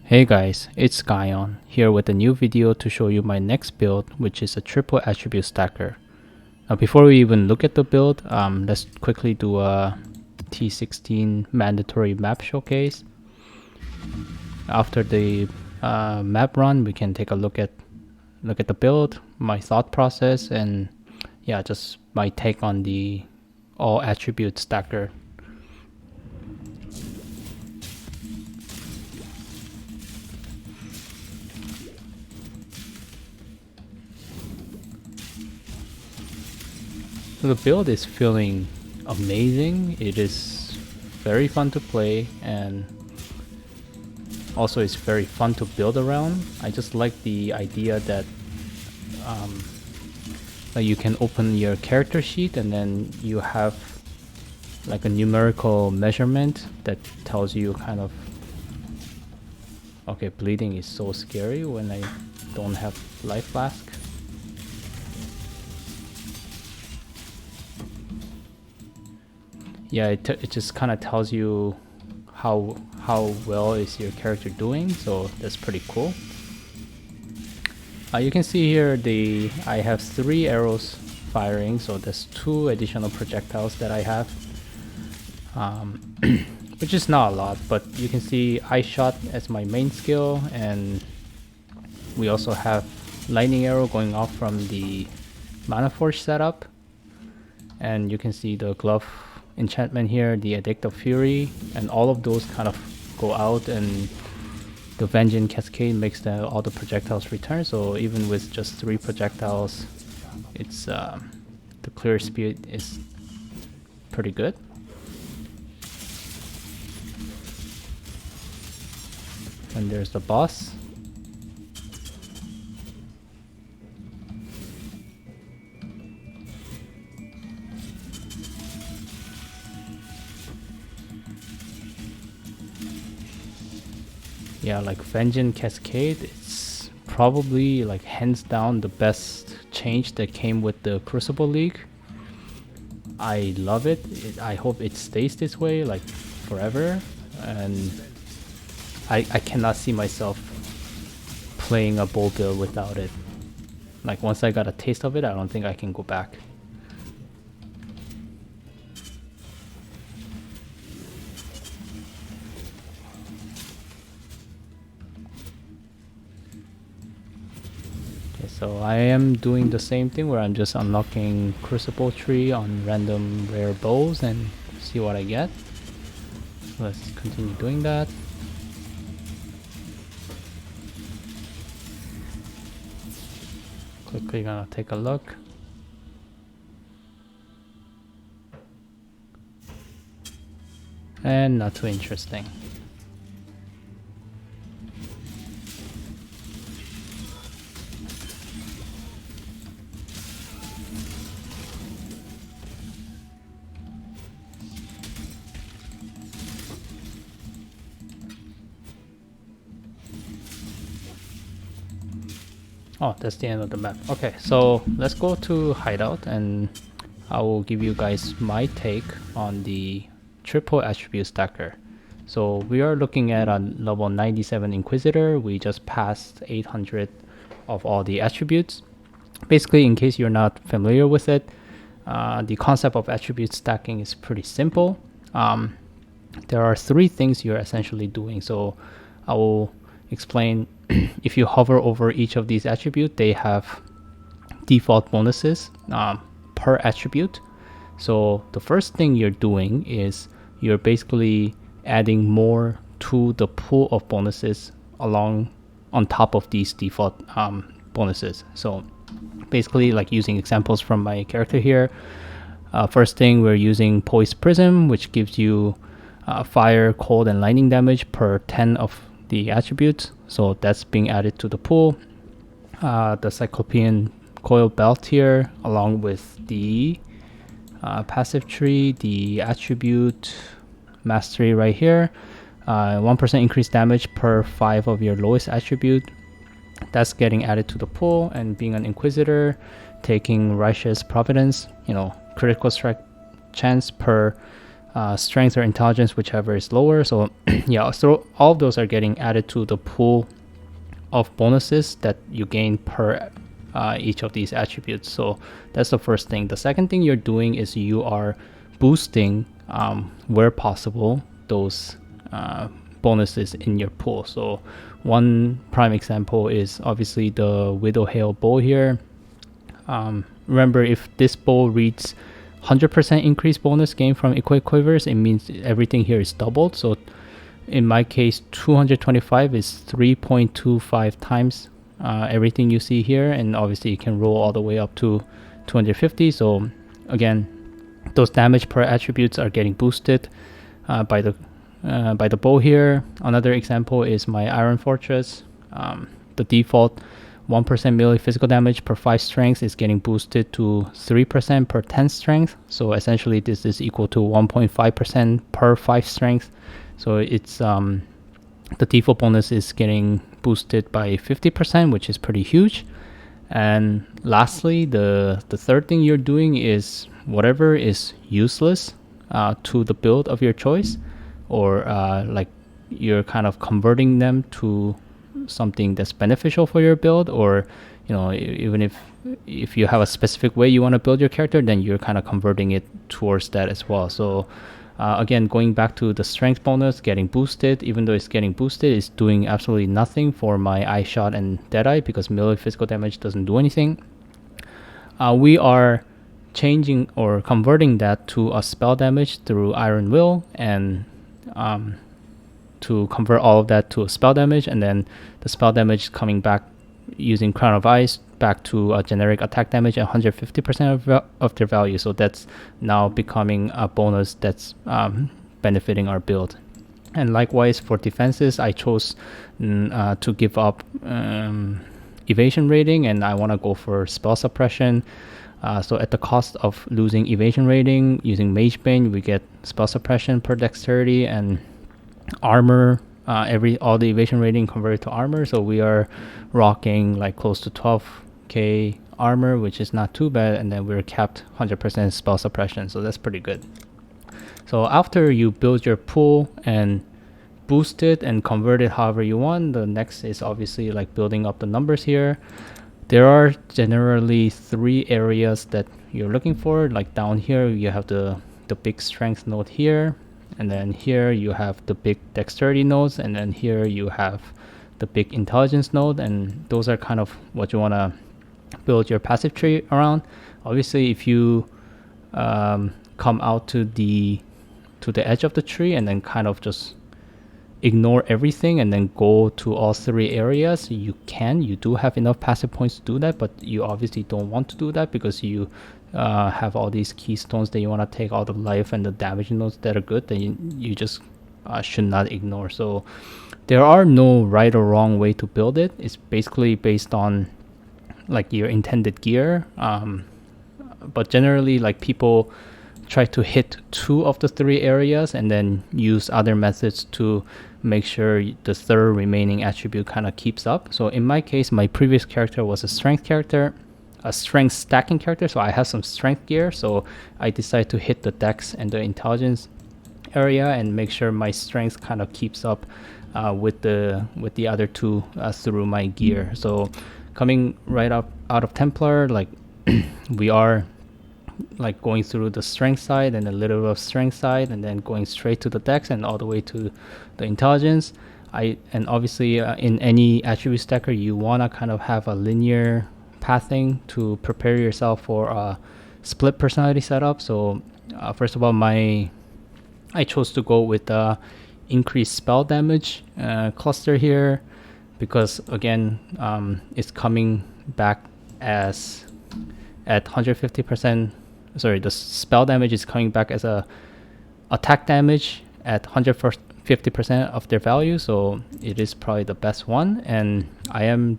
Hey guys, it's Guyon here with a new video to show you my next build, which is a triple attribute stacker. Now before we even look at the build, let's quickly do a T16 mandatory map showcase. After the map run, we can take a look at the build, my thought process, and yeah, just my take on the all attribute stacker. So the build is feeling amazing. It is very fun to play, and also it's very fun to build around. I just like the idea that you can open your character sheet and then you have like a numerical measurement that tells you kind of, okay, bleeding is so scary when I don't have life flask. Yeah, it just kind of tells you how well is your character doing, so that's pretty cool. You can see here I have 3 arrows firing, so there's 2 additional projectiles that I have, which is not a lot, but you can see Ice Shot as my main skill, and we also have Lightning Arrow going off from the Mana Forge setup, and you can see the glove enchantment here, the Addictive Fury, and all of those kind of go out, and the Vengeance Cascade makes all the projectiles return. So even with just 3 projectiles, it's the clear speed is pretty good. And there's the boss. Yeah, like Vengeance Cascade, it's probably like hands down the best change that came with the Crucible League. I love it. I hope it stays this way like forever, and I cannot see myself playing a bow build without it. Like once I got a taste of it, I don't think I can go back. So I am doing the same thing where I'm just unlocking Crucible Tree on random rare bows and see what I get. So let's continue doing that. Quickly gonna take a look. And not too interesting. Oh, that's the end of the map. Okay, so let's go to Hideout and I will give you guys my take on the triple attribute stacker. So we are looking at a level 97 Inquisitor. We just passed 800 of all the attributes. Basically, in case you're not familiar with it, the concept of attribute stacking is pretty simple. There are 3 things you're essentially doing. So I will explain. If you hover over each of these attributes, they have default bonuses per attribute. So the first thing you're doing is you're basically adding more to the pool of bonuses on top of these default bonuses. So basically, like using examples from my character here, first thing we're using Poised Prism, which gives you fire, cold, and lightning damage per 10 of the attributes, so that's being added to the pool. The Cyclopean Coil Belt here, along with the passive tree, the attribute mastery right here, 1% increased damage per 5 of your lowest attribute. That's getting added to the pool. And being an Inquisitor, taking Righteous Providence, critical strike chance per strength or intelligence, whichever is lower. So yeah, so all of those are getting added to the pool of bonuses that you gain per each of these attributes. So that's the first thing. The second thing you're doing is you are boosting, where possible, those bonuses in your pool. So one prime example is obviously the Widow Hail bow here. Remember, if this bow reads 100% increase bonus gain from equipped quivers, it means everything here is doubled. So in my case, 225 is 3.25 times everything you see here, and obviously you can roll all the way up to 250. So again, those damage per attributes are getting boosted by the bow here. Another example is my Iron Fortress. The default 1% melee physical damage per 5 strength is getting boosted to 3% per 10 strength. So essentially this is equal to 1.5% per 5 strength. So it's the default bonus is getting boosted by 50%, which is pretty huge. And lastly, the third thing you're doing is whatever is useless to the build of your choice, or like you're kind of converting them to something that's beneficial for your build, or even if you have a specific way you want to build your character, then you're kind of converting it towards that as well. So again, going back to the strength bonus getting boosted, even though it's getting boosted, it's doing absolutely nothing for my eye shot and deadeye because melee physical damage doesn't do anything. We are changing or converting that to a spell damage through Iron Will, and to convert all of that to a spell damage, and then the spell damage coming back using Crown of Ice back to a generic attack damage at 150% of their value. So that's now becoming a bonus that's benefiting our build. And likewise for defenses, I chose to give up evasion rating, and I want to go for spell suppression. So at the cost of losing evasion rating, using Mage Bane, we get spell suppression per dexterity, and armor, all the evasion rating converted to armor. So we are rocking like close to 12k armor, which is not too bad, and then we're capped 100% spell suppression, so that's pretty good. So after you build your pool and boost it and convert it however you want, the next is obviously like building up the numbers here. There are generally 3 areas that you're looking for. Like down here you have the big strength node here, and then here you have the big dexterity nodes, and then here you have the big intelligence node, and those are kind of what you want to build your passive tree around. Obviously if you come out to the edge of the tree and then kind of just ignore everything and then go to all 3 areas, you do have enough passive points to do that, but you obviously don't want to do that because you have all these keystones that you want to take, all the life and the damage nodes that are good, that you just should not ignore. So there are no right or wrong way to build it. It's basically based on like your intended gear, but generally like people try to hit 2 of the 3 areas and then use other methods to make sure the third remaining attribute kind of keeps up. So in my case, my previous character was a strength character, a strength stacking character, so I have some strength gear, so I decided to hit the dex and the intelligence area and make sure my strength kind of keeps up with the other 2 through my gear. So coming right up out of Templar, like we are like going through the strength side and a little bit of strength side, and then going straight to the dex and all the way to the intelligence. And obviously in any attribute stacker, you want to kind of have a linear pathing to prepare yourself for a split personality setup. So first of all, I chose to go with the increased spell damage cluster here, because again it's coming back as at 150%. Sorry, the spell damage is coming back as a attack damage at 150% of their value, so it is probably the best one. And I am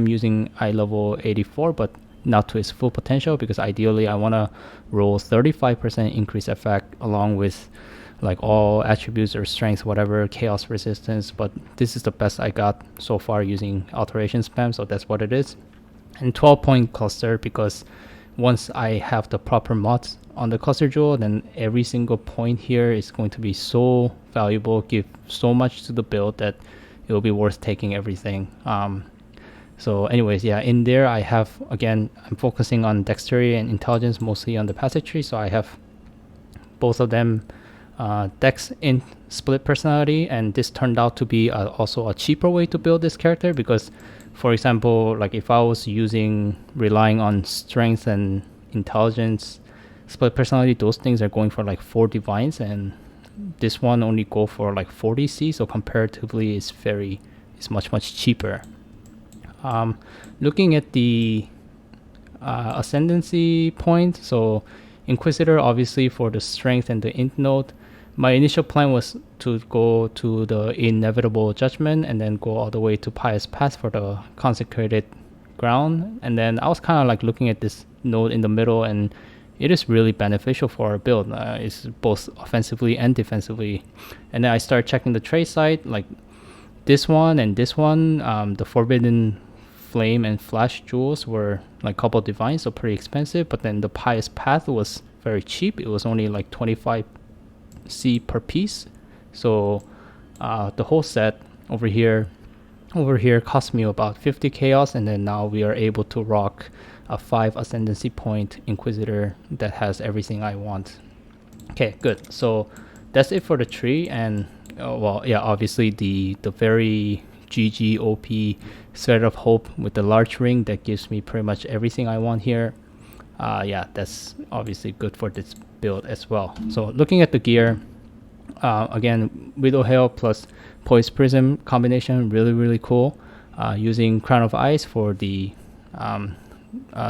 using eye level 84, but not to its full potential, because ideally I want to roll 35% increase effect along with like all attributes or strengths, whatever, chaos resistance, but this is the best I got so far using alteration spam, so that's what it is. And 12-point cluster, because once I have the proper mods on the cluster jewel, then every single point here is going to be so valuable, give so much to the build that it will be worth taking everything. So anyways, yeah, in there I have, again, I'm focusing on dexterity and intelligence, mostly on the passage tree. So I have both of them dex in split personality, and this turned out to be also a cheaper way to build this character, because for example, like if I was relying on strength and intelligence, split personality, those things are going for like 4 divines, and this one only go for like 40 C, so comparatively it's much cheaper. Looking at the ascendancy point, so Inquisitor, obviously for the strength and the int node, my initial plan was to go to the inevitable judgment and then go all the way to pious path for the consecrated ground. And then I was kind of like looking at this node in the middle, and it is really beneficial for our build. It's both offensively and defensively. And then I started checking the trade site, like this one and this one, the forbidden flame and flash jewels were like a couple divines, so pretty expensive. But then the pious path was very cheap. It was only like 25 C per piece. So the whole set over here cost me about 50 chaos, and then now we are able to rock a 5 ascendancy point Inquisitor that has everything I want. Okay, good. So that's it for the tree. And well, yeah, obviously the very GG OP Thread of Hope with the large ring that gives me pretty much everything I want here. Yeah, that's obviously good for this build as well. So looking at the gear, again, Widow Hail plus Poise Prism combination, really cool. Using Crown of Ice for the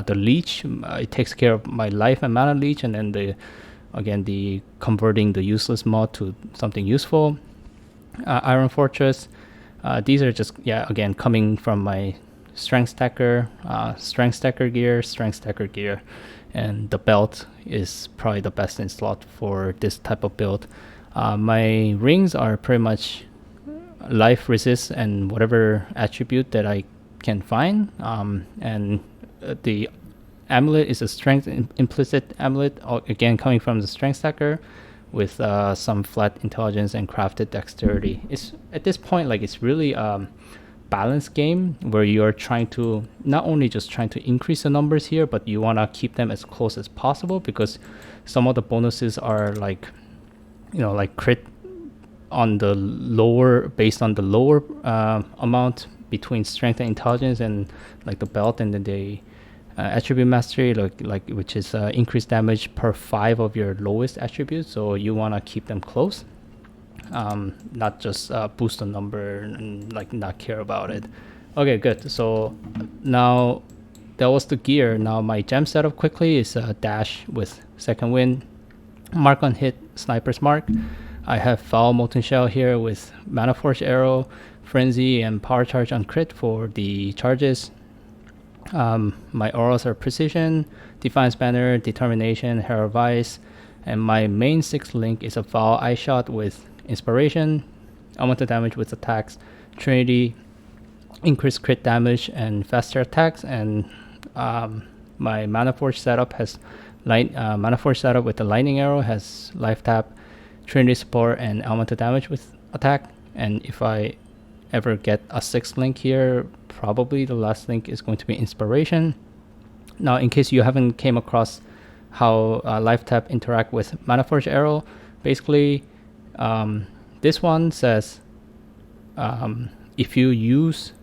leech, it takes care of my life and mana leech, and then the converting the useless mod to something useful. Iron Fortress, these are just, yeah, again, coming from my strength stacker gear, and the belt is probably the best in slot for this type of build. My rings are pretty much life, resist, and whatever attribute that I can find, and the amulet is a strength implicit amulet, again coming from the strength stacker, with some flat intelligence and crafted dexterity. It's at this point, like, it's really balanced game where you're trying to not only just trying to increase the numbers here, but you want to keep them as close as possible, because some of the bonuses are like, like crit on the lower, based on the lower amount between strength and intelligence, and like the belt, and then the attribute mastery, like which is increased damage per 5 of your lowest attributes. So you want to keep them close, not just boost the number and like not care about it. Okay, good. So now that was the gear. Now my gem setup quickly is dash with second wind, mark on hit, sniper's mark. I have foul molten shell here with mana force arrow, frenzy, and power charge on crit for the charges. My auras are precision, defiance banner, determination, herald vice, and my main 6th link is a foul eye shot with inspiration, augmented damage with attacks, trinity, increased crit damage, and faster attacks. And my mana forge setup has mana forge setup with the lightning arrow has life tap, trinity support, and augmented damage with attack. And if I ever get a 6th link here, probably the last link is going to be inspiration. Now, in case you haven't came across how life tap interact with mana forge arrow, basically this one says if you use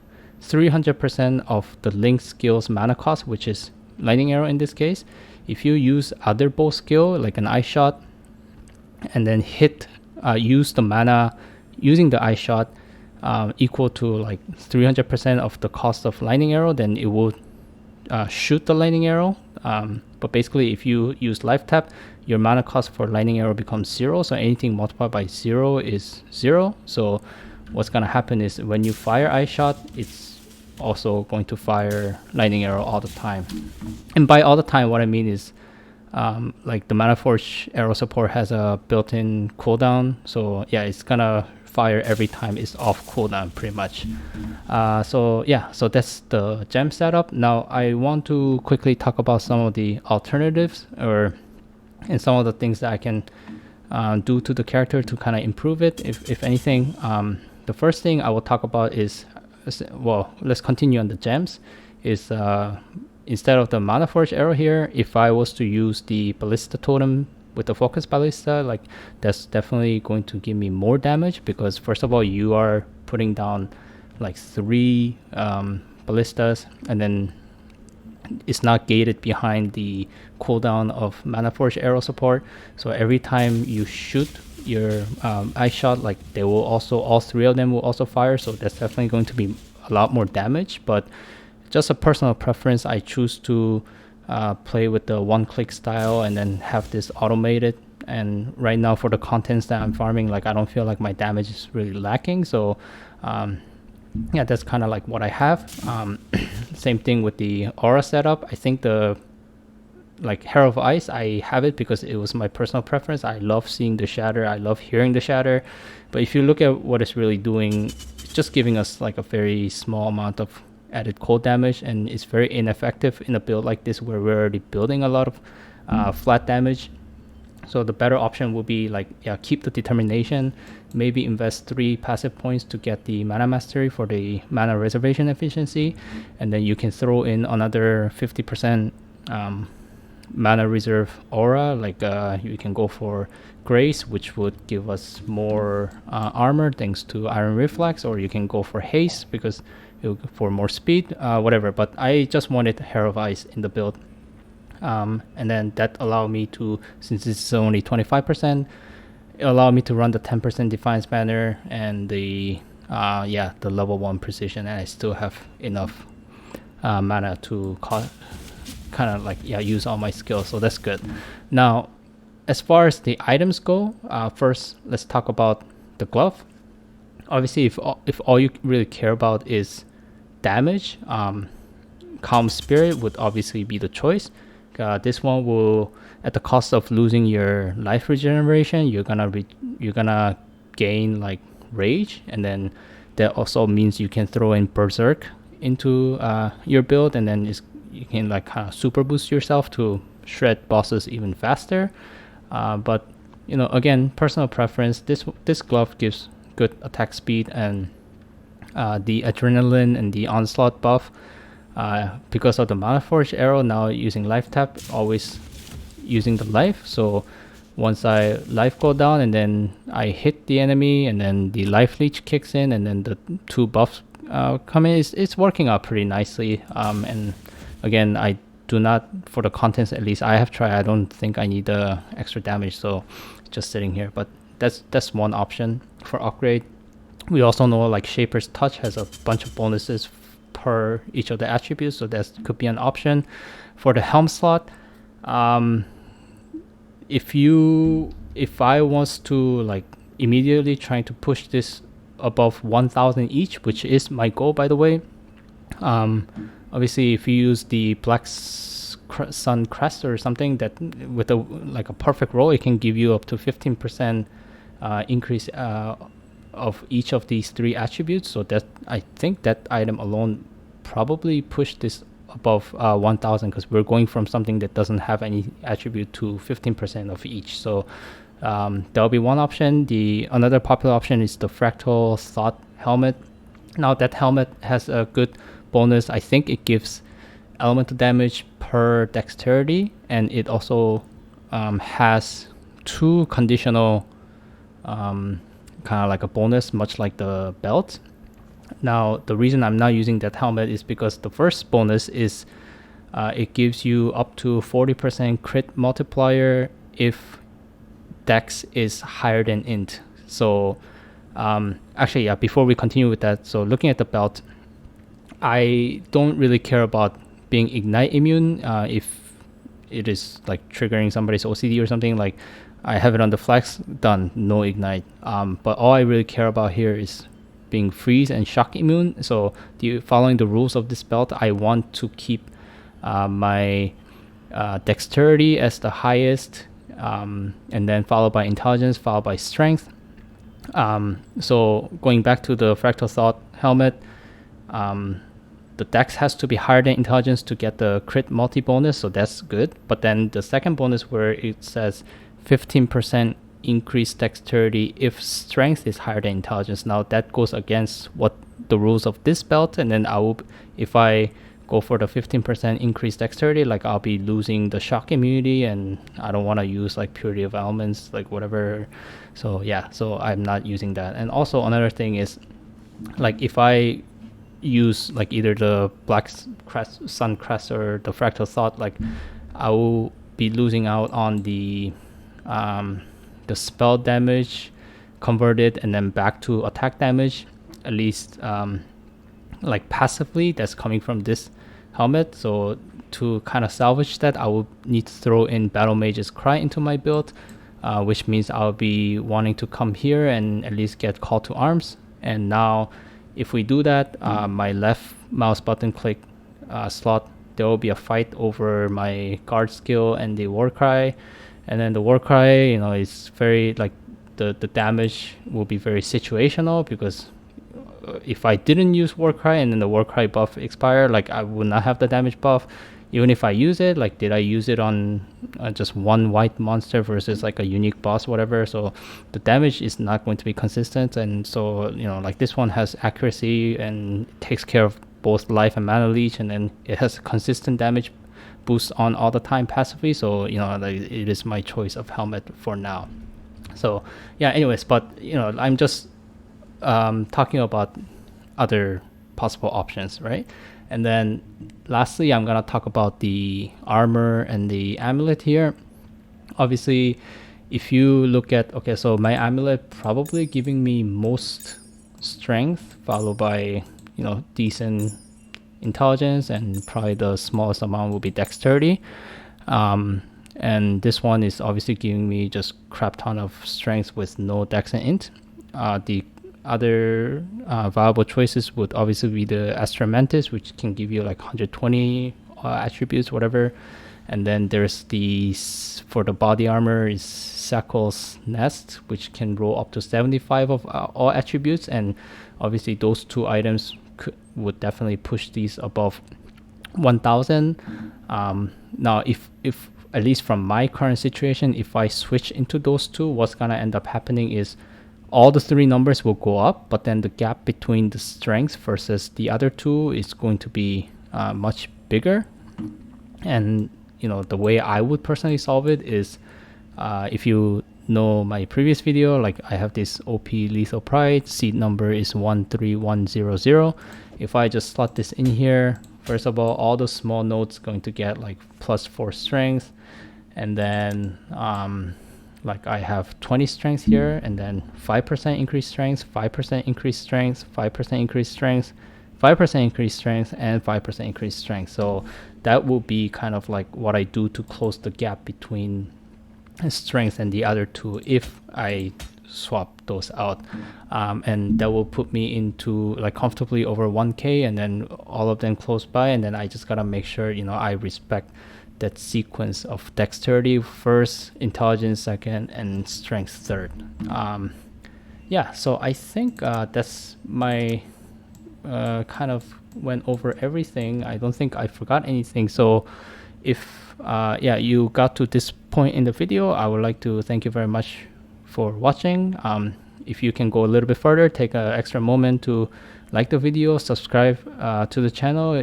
300% of the link skill's mana cost, which is lightning arrow in this case, if you use other bow skill like an eye shot and then use the mana using the eye shot equal to like 300% of the cost of lightning arrow, then it will shoot the lightning arrow. But basically, if you use life tap, your mana cost for lightning arrow becomes 0. So anything multiplied by 0 is 0. So what's gonna happen is when you fire eye shot, it's also going to fire lightning arrow all the time. And by all the time, what I mean is like the mana forge arrow support has a built-in cooldown. So yeah, it's gonna fire every time it's off cooldown pretty much. So yeah, so that's the gem setup. Now I want to quickly talk about some of the alternatives or and some of the things that I can do to the character to kind of improve it, if anything. The first thing I will talk about is, well, let's continue on the gems, is instead of the Mana Forge arrow here, if I was to use the Ballista Totem with the Focus Ballista, like that's definitely going to give me more damage, because first of all, you are putting down like 3 ballistas, and then it's not gated behind the cooldown of Mana Forge arrow support. So every time you shoot your ice shot, like they will also, all 3 of them will also fire. So that's definitely going to be a lot more damage. But just a personal preference, I choose to play with the one-click style and then have this automated. And right now for the contents that I'm farming, like I don't feel like my damage is really lacking. So yeah, that's kind of like what I have. Same thing with the aura setup. I think the like Herald of Ice, I have it because it was my personal preference. I love seeing the shatter, I love hearing the shatter. But if you look at what it's really doing, it's just giving us like a very small amount of added cold damage, and it's very ineffective in a build like this where we're already building a lot of flat damage. So the better option would be like, yeah, keep the determination, maybe invest 3 passive points to get the mana mastery for the mana reservation efficiency, and then you can throw in another 50% mana reserve aura. Like you can go for Grace, which would give us more armor thanks to Iron Reflex, or you can go for Haste because for more speed, whatever. But I just wanted Herald of Ice in the build. And then that allowed me to, since it's only 25%, it allowed me to run the 10% Defiance banner and the the level 1 precision, and I still have enough mana to kind of like use all my skills, so that's good. Now as far as the items go, first let's talk about the glove. Obviously if all you really care about is damage, Calm Spirit would obviously be the choice. This one will, at the cost of losing your life regeneration, you're gonna gain like rage, and then that also means you can throw in Berserk into your build, and then you can like kind of super boost yourself to shred bosses even faster. But you know, again, personal preference. This glove gives good attack speed, and the adrenaline and the onslaught buff. Because of the Mana Forge arrow, now using life tap, always using the life. So once I life go down and then I hit the enemy, and then the life leech kicks in, and then the 2 buffs come in, it's working out pretty nicely. And again, I do not, for the contents at least I have tried, I don't think I need the extra damage, so just sitting here. But that's one option for upgrade. We also know like Shaper's Touch has a bunch of bonuses per each of the attributes, so that could be an option. For the helm slot, if I was to like immediately trying to push this above 1000 each, which is my goal by the way, obviously if you use the Black Sun Crest or something, that with a perfect roll, it can give you up to 15% increase of each of these 3 attributes. So that, I think that item alone probably pushed this above 1000, because we're going from something that doesn't have any attribute to 15% of each. So that'll be one option. Another popular option is the Fractal Thought helmet. Now that helmet has a good bonus. I think it gives elemental damage per dexterity, and it also has 2 conditional kind of like a bonus, much like the belt. Now the reason I'm not using that helmet is because the first bonus is it gives you up to 40% crit multiplier if dex is higher than int. So actually, yeah, before we continue with that, so looking at the belt, I don't really care about being ignite immune. If it is like triggering somebody's OCD or something, like I have it on the flex, done, no ignite. But all I really care about here is being freeze and shock immune. So following the rules of this belt, I want to keep my dexterity as the highest, and then followed by intelligence, followed by strength. So going back to the Fractal Thought helmet, the dex has to be higher than intelligence to get the crit multi bonus, so that's good. But then the second bonus where it says 15% increased dexterity if strength is higher than intelligence. Now that goes against what the rules of this belt, and then if I go for the 15% increased dexterity, like I'll be losing the shock immunity, and I don't want to use like purity of elements, like whatever. So yeah, so I'm not using that. And also another thing is, like if I use like either the Black Sun Crest or the Fractal Thought, like I will be losing out on the spell damage converted and then back to attack damage, at least like passively, that's coming from this helmet. So to kind of salvage that, I will need to throw in Battle Mage's Cry into my build, which means I'll be wanting to come here and at least get Call to Arms. And now if we do that, my left mouse button click slot, there will be a fight over my guard skill and the War Cry. And then the War Cry, you know, is very like the damage will be very situational, because if I didn't use War Cry and then the War Cry buff expire, like I would not have the damage buff. Even if I use it, like did I use it on just one white monster versus like a unique boss, whatever. So the damage is not going to be consistent. And so, you know, like this one has accuracy and takes care of both life and mana leech, and then it has consistent damage boost on all the time passively. So, you know, like it is my choice of helmet for now. So yeah, anyways, but you know, I'm just talking about other possible options, right? And then lastly, I'm gonna talk about the armor and the amulet here. Obviously, if you look at, okay, so my amulet probably giving me most strength, followed by, you know, decent intelligence, and probably the smallest amount will be dexterity. And this one is obviously giving me just crap ton of strength with no dex and int. The other viable choices would obviously be the Astromantis, which can give you like 120 attributes, whatever. And then there's for the body armor is Sackle's Nest, which can roll up to 75 of all attributes. And obviously those two items would definitely push these above 1000. Now if at least from my current situation, if I switch into those two, what's gonna end up happening is all the three numbers will go up, but then the gap between the strength versus the other two is going to be much bigger. And you know, the way I would personally solve it is, if you know my previous video, like I have this OP Lethal Pride, seed number is 13100. If I just slot this in here, first of all the small nodes going to get like +4 strength, and then like I have 20 strength here, and then 5% increased strength, 5% increased strength, 5% increased strength, 5% increased strength, and 5% increased strength. So that will be kind of like what I do to close the gap between strength and the other two if I swap those out. And that will put me into like comfortably over 1k, and then all of them close by, and then I just gotta make sure, you know, I respect that sequence of dexterity first, intelligence second, and strength third. Yeah, so I think that's my kind of went over everything. I don't think I forgot anything. So if yeah, you got to this point in the video, I would like to thank you very much for watching. If you can go a little bit further, take an extra moment to like the video, subscribe to the channel.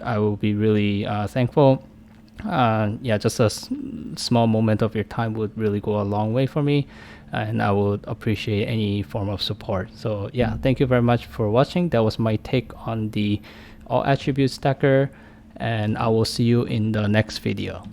I will be really thankful. Yeah, just a small moment of your time would really go a long way for me, and I would appreciate any form of support. So yeah, thank you very much for watching. That was my take on the all attribute stacker, and I will see you in the next video.